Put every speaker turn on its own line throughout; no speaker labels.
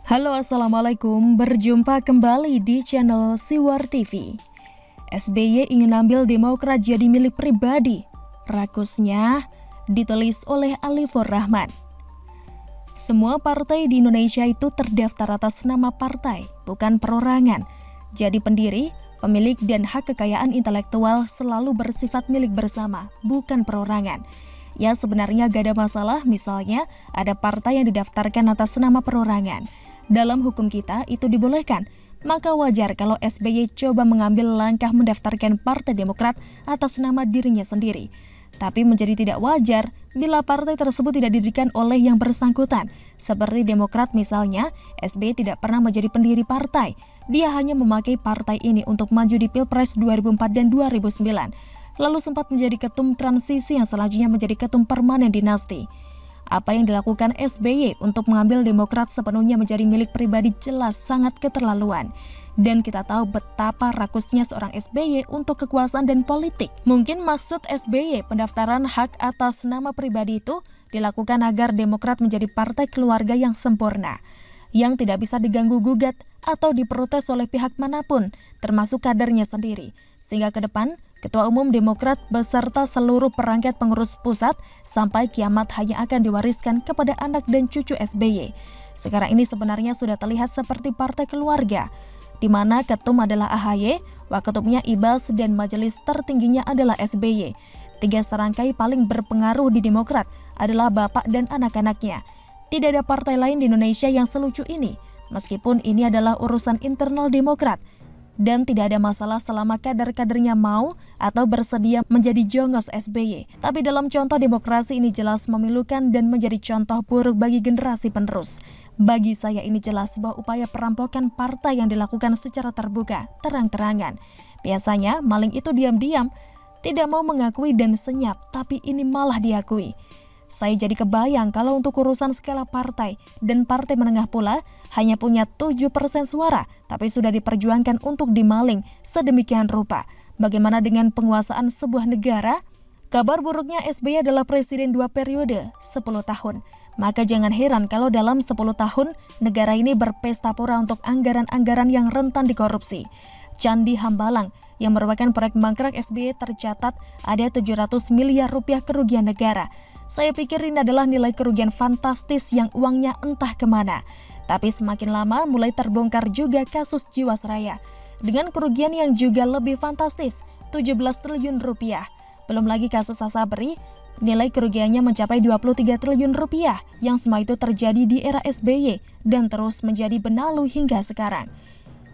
Halo, assalamualaikum. Berjumpa kembali di channel Siwar TV. SBY ingin ambil Demokrat jadi milik pribadi. Rakusnya ditulis oleh Alifur Rahman. Semua partai di Indonesia itu terdaftar atas nama partai, bukan perorangan. Jadi pendiri, pemilik dan hak kekayaan intelektual selalu bersifat milik bersama, bukan perorangan. Ya, sebenarnya gak ada masalah misalnya ada partai yang didaftarkan atas nama perorangan. Dalam hukum kita itu dibolehkan, maka wajar kalau SBY coba mengambil langkah mendaftarkan Partai Demokrat atas nama dirinya sendiri. Tapi menjadi tidak wajar bila partai tersebut tidak didirikan oleh yang bersangkutan. Seperti Demokrat misalnya, SBY tidak pernah menjadi pendiri partai. Dia hanya memakai partai ini untuk maju di Pilpres 2004 dan 2009. Lalu sempat menjadi ketum transisi yang selanjutnya menjadi ketum permanen dinasti. Apa yang dilakukan SBY untuk mengambil Demokrat sepenuhnya menjadi milik pribadi jelas sangat keterlaluan. Dan kita tahu betapa rakusnya seorang SBY untuk kekuasaan dan politik. Mungkin maksud SBY pendaftaran hak atas nama pribadi itu dilakukan agar Demokrat menjadi partai keluarga yang sempurna, yang tidak bisa diganggu-gugat atau diprotes oleh pihak manapun, termasuk kadernya sendiri. Sehingga ke depan, Ketua Umum Demokrat beserta seluruh perangkat pengurus pusat sampai kiamat hanya akan diwariskan kepada anak dan cucu SBY. Sekarang ini sebenarnya sudah terlihat seperti partai keluarga, di mana ketum adalah AHY, waketumnya Ibas, dan majelis tertingginya adalah SBY. Tiga serangkai paling berpengaruh di Demokrat adalah bapak dan anak-anaknya. Tidak ada partai lain di Indonesia yang selucu ini, meskipun ini adalah urusan internal Demokrat. Dan tidak ada masalah selama kader-kadernya mau atau bersedia menjadi jongos SBY. Tapi dalam contoh demokrasi ini jelas memilukan dan menjadi contoh buruk bagi generasi penerus. Bagi saya ini jelas sebuah upaya perampokan partai yang dilakukan secara terbuka, terang-terangan. Biasanya maling itu diam-diam, tidak mau mengakui dan senyap, tapi ini malah diakui. Saya jadi kebayang kalau untuk urusan skala partai dan partai menengah pula hanya punya 7% suara, tapi sudah diperjuangkan untuk dimaling sedemikian rupa. Bagaimana dengan penguasaan sebuah negara? Kabar buruknya SBY adalah presiden 2 periode, 10 tahun. Maka jangan heran kalau dalam 10 tahun negara ini berpesta pora untuk anggaran-anggaran yang rentan dikorupsi. Candi Hambalang yang merupakan proyek mangkrak SBY tercatat ada 700 miliar rupiah kerugian negara. Saya pikir ini adalah nilai kerugian fantastis yang uangnya entah kemana. Tapi semakin lama mulai terbongkar juga kasus Jiwasraya dengan kerugian yang juga lebih fantastis, 17 triliun rupiah. Belum lagi kasus Asabri, nilai kerugiannya mencapai 23 triliun rupiah yang semua itu terjadi di era SBY dan terus menjadi benalu hingga sekarang.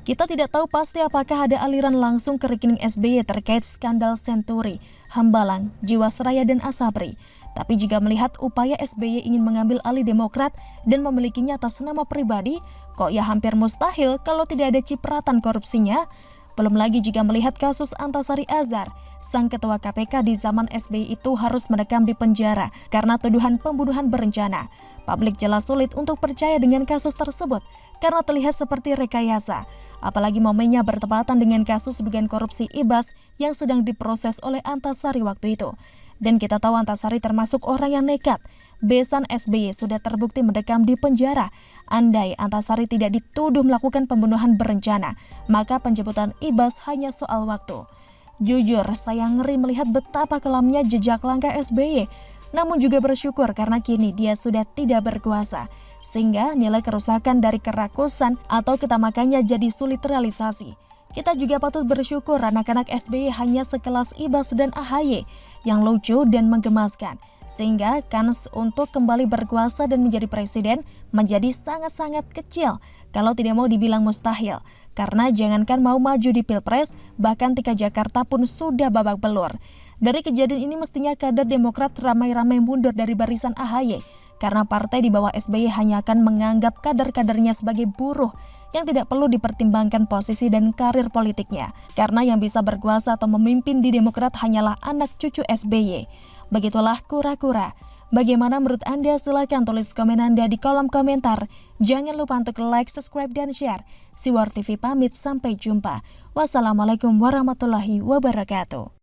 Kita tidak tahu pasti apakah ada aliran langsung ke rekening SBY terkait skandal Senturi, Hambalang, Jiwasraya, dan Asabri. Tapi jika melihat upaya SBY ingin mengambil alih Demokrat dan memilikinya atas nama pribadi, kok ya hampir mustahil kalau tidak ada cipratan korupsinya. Belum lagi jika melihat kasus Antasari Azhar, sang ketua KPK di zaman SBY itu harus mendekam di penjara karena tuduhan pembunuhan berencana. Publik jelas sulit untuk percaya dengan kasus tersebut karena terlihat seperti rekayasa. Apalagi momennya bertepatan dengan kasus dugaan korupsi Ibas yang sedang diproses oleh Antasari waktu itu. Dan kita tahu Antasari termasuk orang yang nekat. Besan SBY sudah terbukti mendekam di penjara. Andai Antasari tidak dituduh melakukan pembunuhan berencana, maka penjemputan Ibas hanya soal waktu. Jujur, saya ngeri melihat betapa kelamnya jejak langkah SBY. Namun juga bersyukur karena kini dia sudah tidak berkuasa, sehingga nilai kerusakan dari kerakusan atau ketamakannya jadi sulit realisasi. Kita juga patut bersyukur anak-anak SBY hanya sekelas Ibas dan AHY yang lucu dan menggemaskan, sehingga kans untuk kembali berkuasa dan menjadi presiden menjadi sangat-sangat kecil, kalau tidak mau dibilang mustahil. Karena jangankan mau maju di Pilpres, bahkan tingkat Jakarta pun sudah babak belur. Dari kejadian ini mestinya kader Demokrat ramai-ramai mundur dari barisan AHY, karena partai di bawah SBY hanya akan menganggap kader-kadernya sebagai buruh yang tidak perlu dipertimbangkan posisi dan karir politiknya, karena yang bisa berkuasa atau memimpin di Demokrat hanyalah anak cucu SBY. Begitulah kura-kura. Bagaimana menurut Anda? Silahkan tulis komen Anda di kolom komentar. Jangan lupa untuk like, subscribe, dan share. Siwar TV pamit, sampai jumpa. Wassalamualaikum warahmatullahi wabarakatuh.